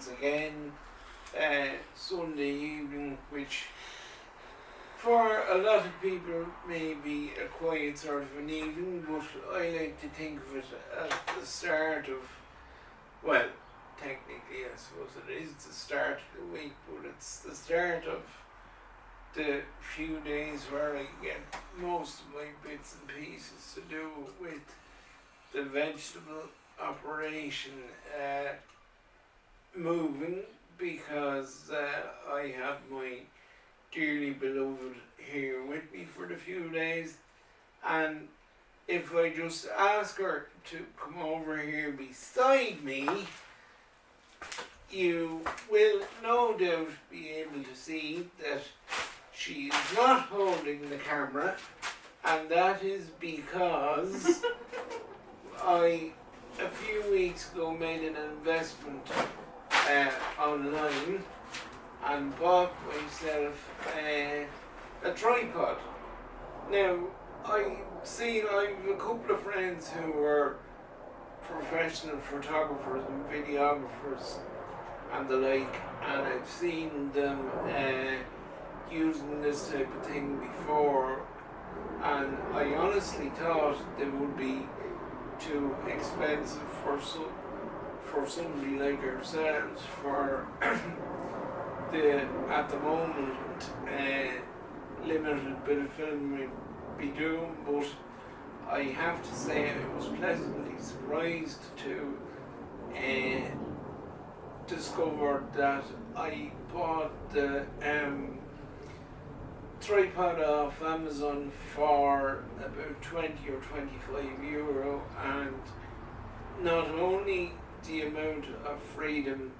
once again Sunday evening, which for a lot of people may be a quiet sort of an evening, but I like to think of it as the start of, well, technically I suppose it is the start of the week, but it's the start of the few days where I get most of my bits and pieces to do with the vegetable operation moving, because I have my dearly beloved here with me for the few days, and if I just ask her to come over here beside me, you will no doubt be able to see that she is not holding the camera, and that is because I, a few weeks ago, made an investment online and bought myself a tripod. Now, I've a couple of friends who are professional photographers and videographers and the like, and I've seen them using this type of thing before, and I honestly thought they would be too expensive for somebody like ourselves for the, at the moment, limited bit of film we'd be doing, but I have to say I was pleasantly surprised to discover that I bought the tripod off Amazon for about 20 or 25 euro, and not only the amount of freedom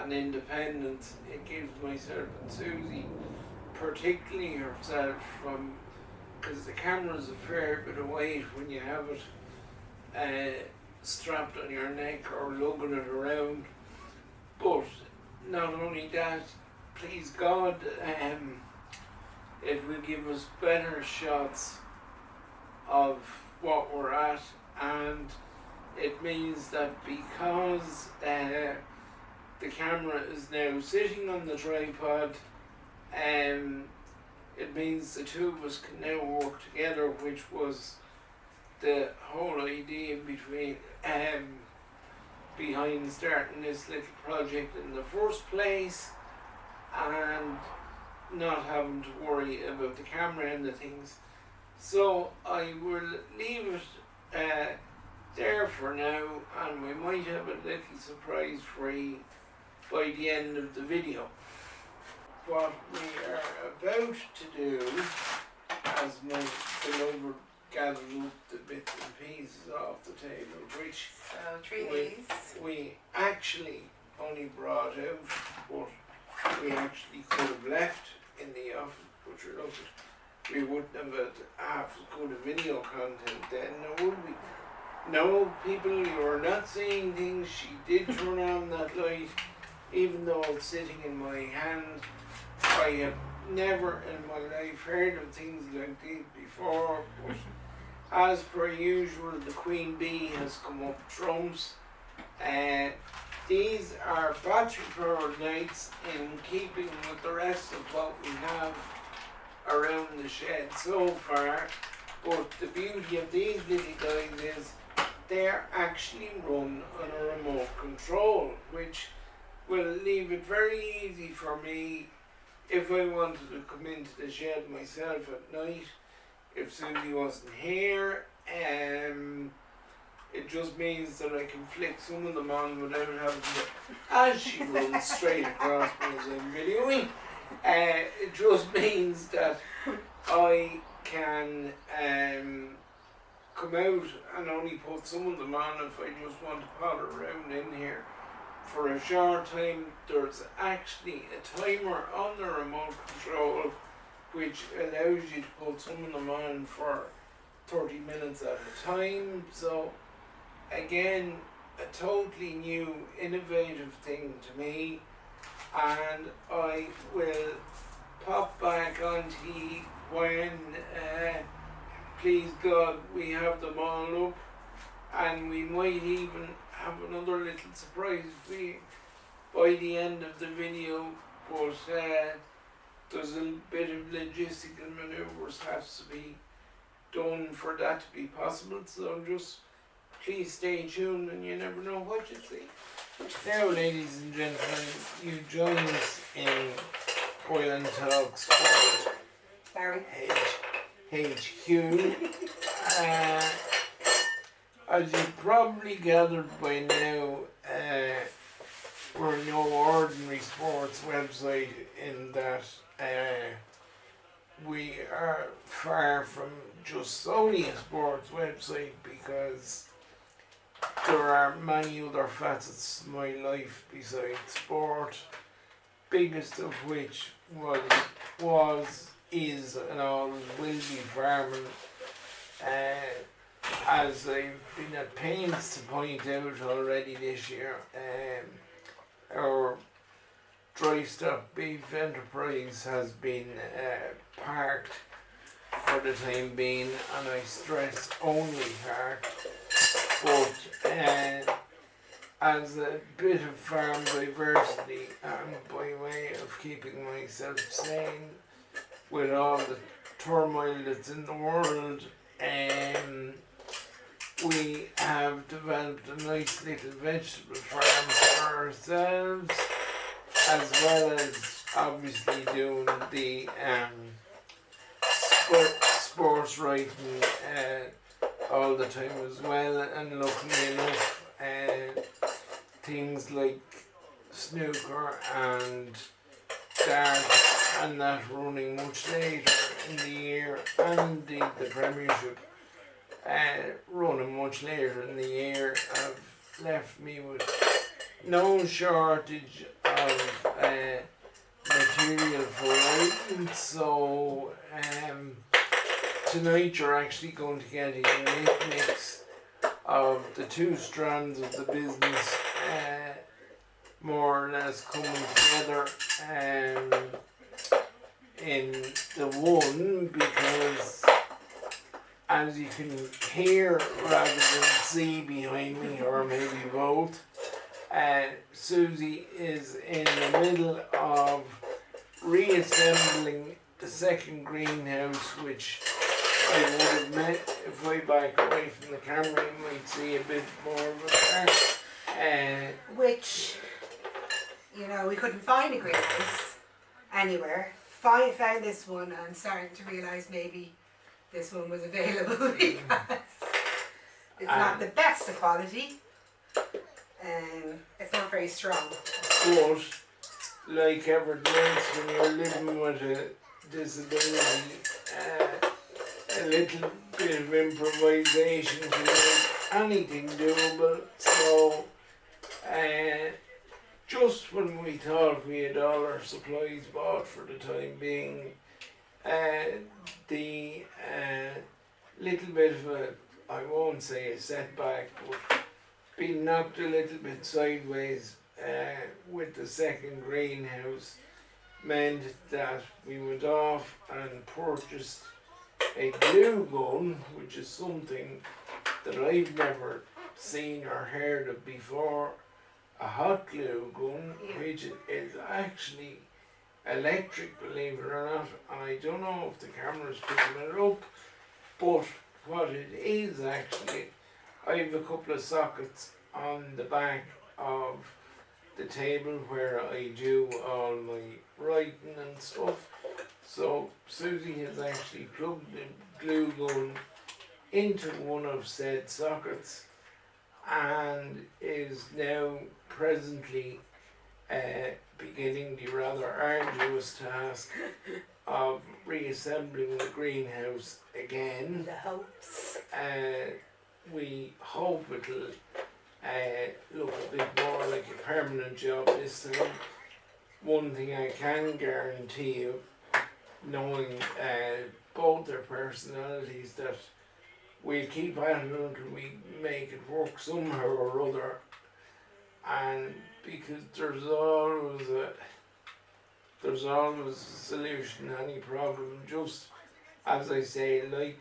and independence it gives myself and Susie, particularly herself, from, because the camera is a fair bit of weight when you have it strapped on your neck or lugging it around, but not only that, please God, it will give us better shots of what we're at, and it means that because the camera is now sitting on the tripod, it means the two of us can now work together, which was the whole idea behind starting this little project in the first place, and not having to worry about the camera and the things. So I will leave it there for now, and we might have a little surprise for you by the end of the video. What we are about to do, as my beloved gathered up the bits and pieces off the table, which we actually only brought out, but we actually could have left in the office, but you look at, we wouldn't have had half as good a video content then, now would we? No, people, you are not seeing things. She did turn on that light, even though it's sitting in my hand. I have never in my life heard of things like this before, but as per usual, the Queen Bee has come up trumps. These are battery powered lights, in keeping with the rest of what we have around the shed so far, but the beauty of these little guys is they're actually run on a remote control, which will leave it very easy for me if I wanted to come into the shed myself at night, if Susie wasn't here. It just means that I can flick some of them on without having to, as she runs straight across me as I'm videoing. It just means that I can come out and only put some of them on if I just want to potter around in here for a short time. There's actually a timer on the remote control which allows you to put some of them on for 30 minutes at a time. So again, a totally new, innovative thing to me, and I will pop back onto you when, please God, we have them all up, and we might even have another little surprise for you by by the end of the video, but there's a bit of logistical manoeuvres has to be done for that to be possible, so just please stay tuned and you never know what you see. Now, ladies and gentlemen, you join us in Boylan Talk Sport HQ. As you probably gathered by now, we're no ordinary sports website in that we are far from just solely a sports website, because there are many other facets of my life besides sport, biggest of which is and always will be farming. As I've been at pains to point out already this year, our dry stock beef enterprise has been parked for the time being, and I stress only parked. But as a bit of farm diversity and by way of keeping myself sane with all the turmoil that's in the world, we have developed a nice little vegetable farm for ourselves, as well as obviously doing the sports writing all the time as well, and luckily enough things like snooker and darts and that running much later in the year, and indeed the Premiership running much later in the year, have left me with no shortage of material for writing. So tonight you're actually going to get a unique mix of the two strands of the business more or less coming together in the one, because as you can hear rather than see behind me, or maybe both, Susie is in the middle of reassembling the second greenhouse, which I would have met if I back away from the camera. You might see a bit more of it there. Which, you know, we couldn't find a greenhouse anywhere. Found this one and started to realise maybe this one was available because it's not the best of quality. It's not very strong. But, like everything else, when you're living with a disability, a little bit of improvisation to make anything doable. So, just when we thought we had all our supplies bought for the time being, the little bit of a, I won't say a setback, but being knocked a little bit sideways with the second greenhouse meant that we went off and purchased a glue gun, which is something that I've never seen or heard of before. A hot glue gun, which is actually electric, believe it or not, and I don't know if the camera's picking it up, but what it is actually, I have a couple of sockets on the back of the table where I do all my writing and stuff. So Susie has actually plugged the glue gun into one of said sockets and is now presently beginning the rather arduous task of reassembling the greenhouse again. The hopes. We hope it'll look a bit more like a permanent job this time. One thing I can guarantee you, knowing both their personalities, that we'll keep at it until we make it work somehow or other. And because there's always a solution to any problem. Just as I say, like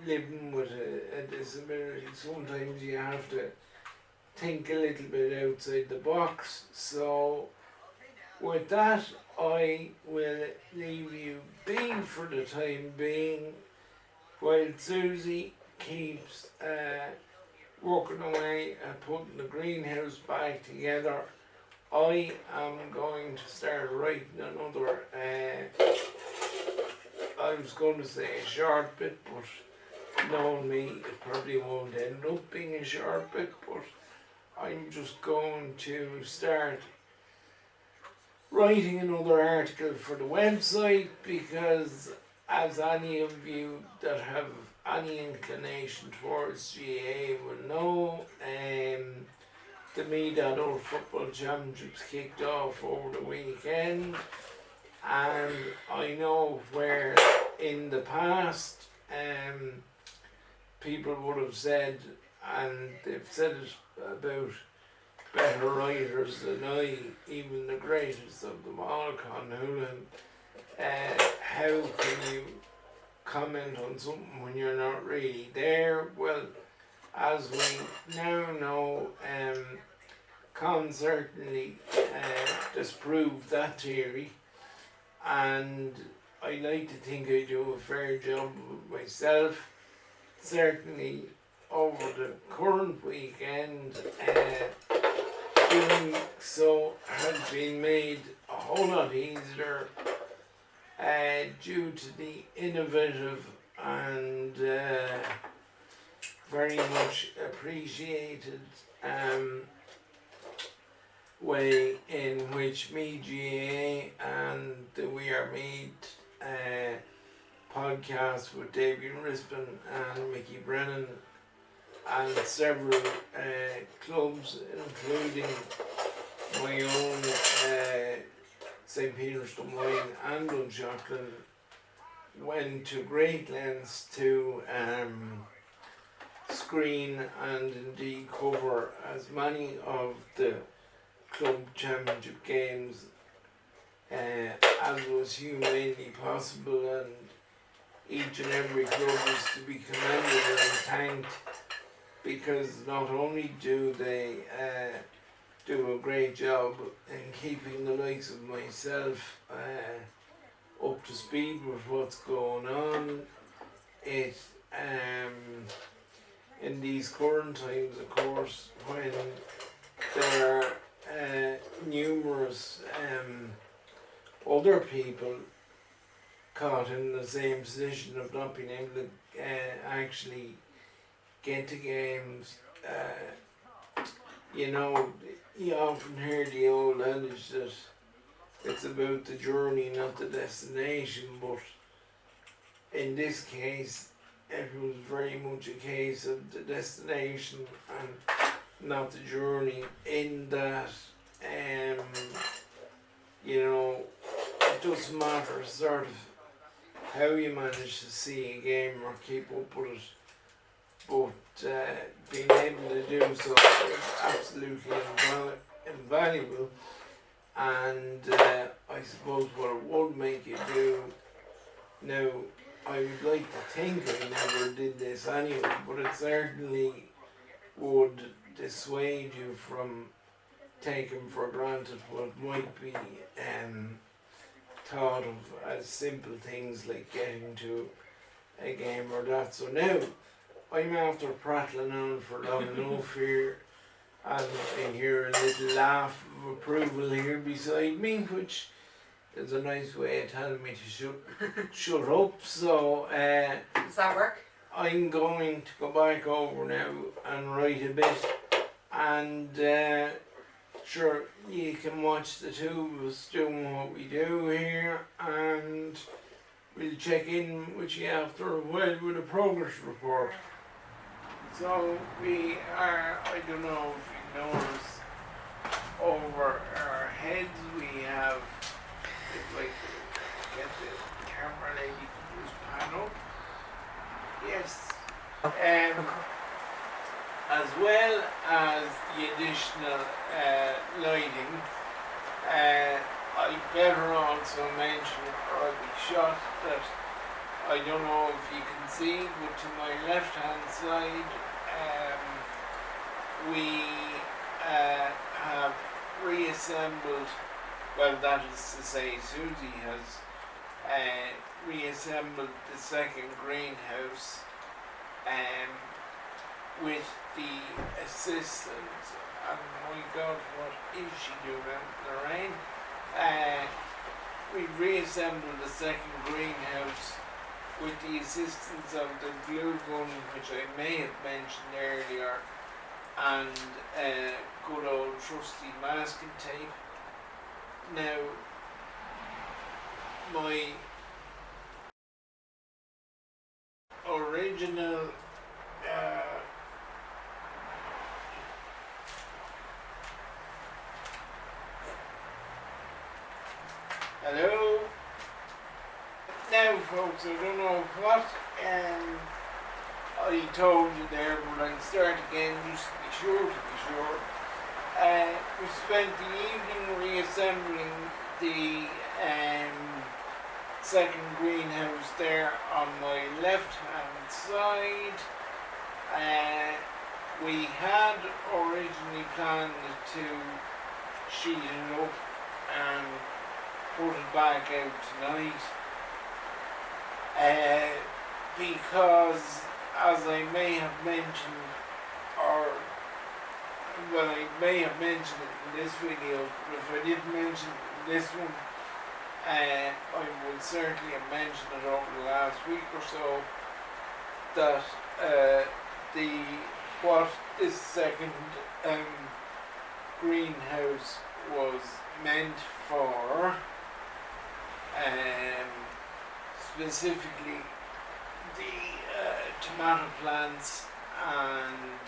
living with a disability, sometimes you have to think a little bit outside the box. So with that, I will leave you be for the time being while Susie keeps working away and putting the greenhouse back together. I am going to start writing another, I was going to say a short bit, but knowing me, it probably won't end up being a short bit, but I'm just going to start writing another article for the website, because as any of you that have any inclination towards GAA will know, the Me.Or Football Championships kicked off over the weekend, and I know where in the past people would have said, and they've said it about better writers than I, even the greatest of them all, Con Houlihan, how can you comment on something when you're not really there? Well, as we now know, Con certainly disproved that theory, and I like to think I do a fair job with myself. Certainly over the current weekend, doing so has been made a whole lot easier due to the innovative and very much appreciated way in which Me GAA and the We Are Mead podcast with David Rispin and Mickey Brennan and several clubs, including my own St. Peter's Dunboyne and Dunshaughlin, went to great lengths to screen and indeed cover as many of the club championship games as was humanly possible, and each and every club is to be commended and thanked, because not only do they do a great job in keeping the likes of myself up to speed with what's going on, it in these current times, of course, when there are numerous other people caught in the same position of not being able to actually get to games. You know, you often hear the old adage that it's about the journey, not the destination, but in this case, it was very much a case of the destination and not the journey, in that, you know, it doesn't matter sort of how you manage to see a game or keep up with it, but being able to do so is absolutely invaluable. And I suppose what it would make you do, now I would like to think I never did this anyway, but it certainly would dissuade you from taking for granted what might be thought of as simple things like getting to a game or that. So now I'm after prattling on for long enough here, and I hear a little laugh of approval here beside me, which is a nice way of telling me to shut up. So does that work? I'm going to go back over now and write a bit, and sure, you can watch the two of us doing what we do here, and we'll check in with you after a while with a progress report. So we are, I don't know if you notice, over our heads we have, if I could get the camera lady to just pan up. Yes. As well as the additional lighting, I better also mention, or I'll be shot, that I don't know if you can see, but to my left hand side we have reassembled, well, that is to say, Susie has reassembled the second greenhouse with the assistance, and my God, what is she doing out in the rain? We reassembled the second greenhouse with the assistance of the glue gun, which I may have mentioned earlier, and good old trusty masking tape. Now, my original hello? Now folks, I don't know what I told you there, but I'll start again just to be sure. We spent the evening reassembling the second greenhouse there on my left hand side. We had originally planned to sheet it up and put it back out tonight, because as I may have mentioned, or well, I may have mentioned it in this video, but if I didn't mention it in this one, I would certainly have mentioned it over the last week or so, that what this second greenhouse was meant for, specifically the tomato plants, and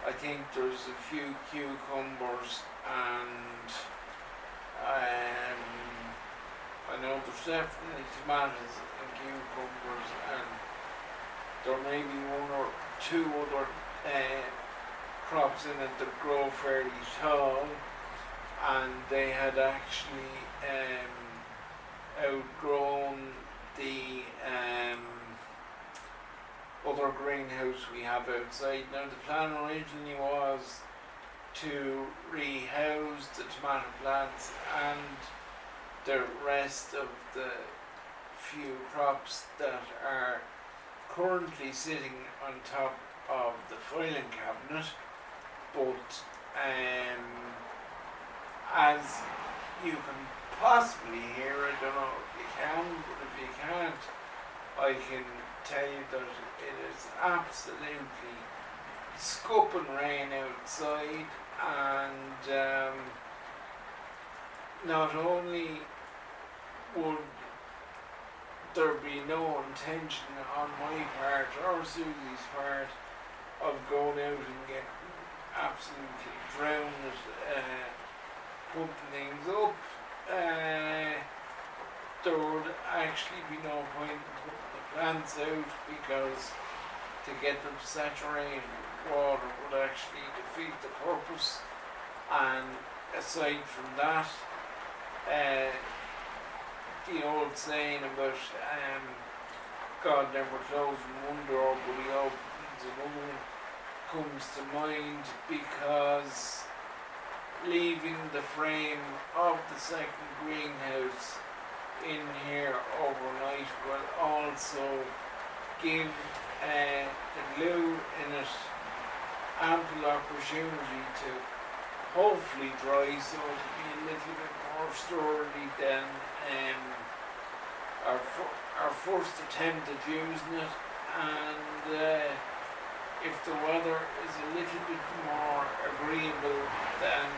I think there's a few cucumbers, and I know there's definitely tomatoes and cucumbers, and there may be one or two other crops in it that grow fairly tall, and they had actually outgrown the other greenhouse we have outside. Now the plan originally was to rehouse the tomato plants and the rest of the few crops that are currently sitting on top of the filing cabinet, but as you can possibly hear, I don't know if you can, but if you can't, I can tell you that it is absolutely scupping rain outside, and not only would there be no intention on my part or Susie's part of going out and getting absolutely drowned, pumping things up, there would actually be no point in putting the plants out, because to get them saturated with water would actually defeat the purpose. And aside from that, the old saying about God never closes one door but he opens another one comes to mind, because leaving the frame of the second greenhouse in here overnight will also give the glue in it ample opportunity to hopefully dry, so it'll be a little bit more sturdy than our first attempt at using it. And if the weather is a little bit more agreeable than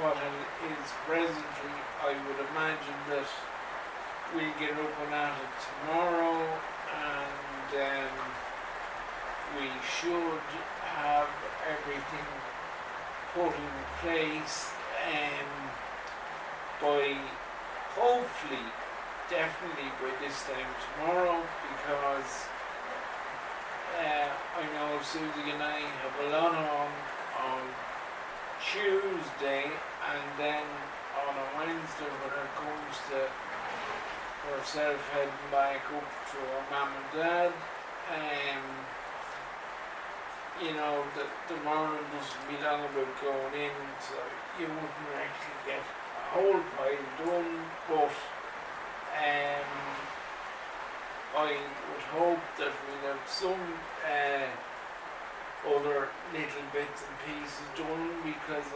what it is presently, I would imagine that we'll get up and at it tomorrow, and we should have everything put in place by hopefully, definitely by this time tomorrow, because I know Susie and I have a lot on Tuesday, and then on a Wednesday when it comes to herself heading back up to her mum and dad, you know, the morning doesn't be long about going in, so you wouldn't actually get a whole pile done, but I would hope that we'll have some other little bits and pieces done, because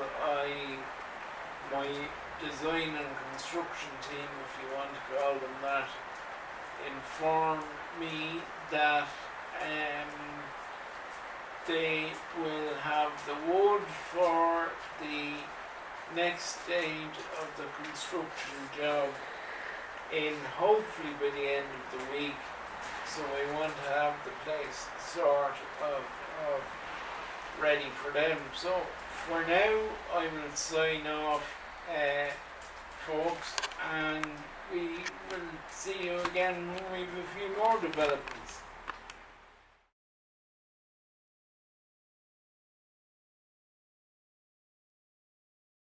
my design and construction team, if you want to call them that, informed me that they will have the wood for the next stage of the construction job in hopefully by the end of the week. So we want to have the place sort of ready for them. So for now I will sign off, folks, and we will see you again when we have a few more developments.